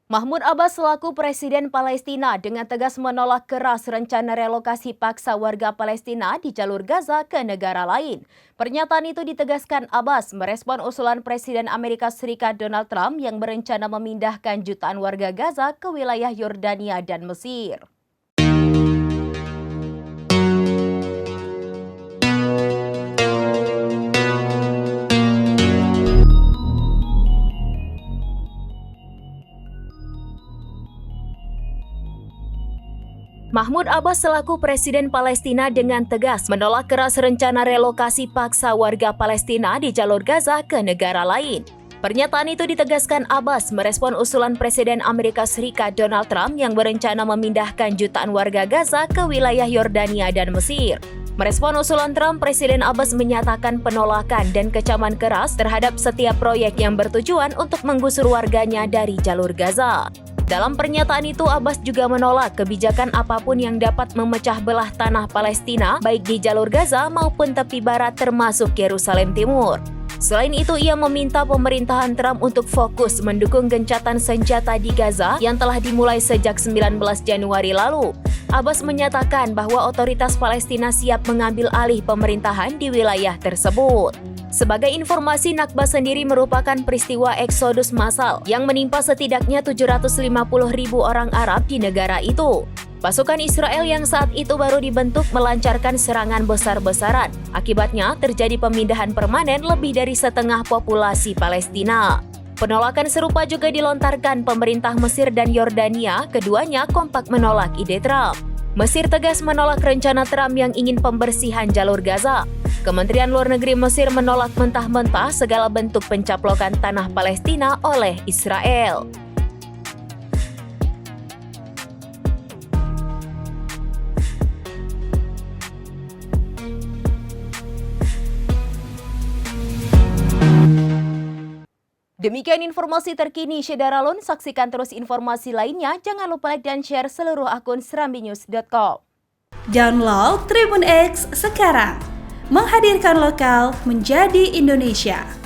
Mahmud Abbas selaku Presiden Palestina dengan tegas menolak keras rencana relokasi paksa warga Palestina di jalur Gaza ke negara lain. Pernyataan itu ditegaskan Abbas merespon usulan Presiden Amerika Serikat Donald Trump yang berencana memindahkan jutaan warga Gaza ke wilayah Yordania dan Mesir. Mahmud Abbas selaku Presiden Palestina dengan tegas menolak keras rencana relokasi paksa warga Palestina di jalur Gaza ke negara lain. Pernyataan itu ditegaskan Abbas merespon usulan Presiden Amerika Serikat Donald Trump yang berencana memindahkan jutaan warga Gaza ke wilayah Yordania dan Mesir. Merespon usulan Trump, Presiden Abbas menyatakan penolakan dan kecaman keras terhadap setiap proyek yang bertujuan untuk menggusur warganya dari jalur Gaza. Dalam pernyataan itu, Abbas juga menolak kebijakan apapun yang dapat memecah belah tanah Palestina, baik di jalur Gaza maupun tepi barat termasuk Yerusalem Timur. Selain itu, ia meminta pemerintahan Trump untuk fokus mendukung gencatan senjata di Gaza yang telah dimulai sejak 19 Januari lalu. Abbas menyatakan bahwa otoritas Palestina siap mengambil alih pemerintahan di wilayah tersebut. Sebagai informasi, Nakba sendiri merupakan peristiwa eksodus massal yang menimpa setidaknya 750.000 orang Arab di negara itu. Pasukan Israel yang saat itu baru dibentuk melancarkan serangan besar-besaran. Akibatnya, terjadi pemindahan permanen lebih dari setengah populasi Palestina. Penolakan serupa juga dilontarkan pemerintah Mesir dan Yordania, keduanya kompak menolak ide Trump. Mesir tegas menolak rencana Trump yang ingin pembersihan jalur Gaza. Kementerian Luar Negeri Mesir menolak mentah-mentah segala bentuk pencaplokan tanah Palestina oleh Israel. Demikian informasi terkini Syedaralun, saksikan terus informasi lainnya, jangan lupa like dan share seluruh akun serambinews.com. Download Tribun X sekarang, menghadirkan lokal menjadi Indonesia.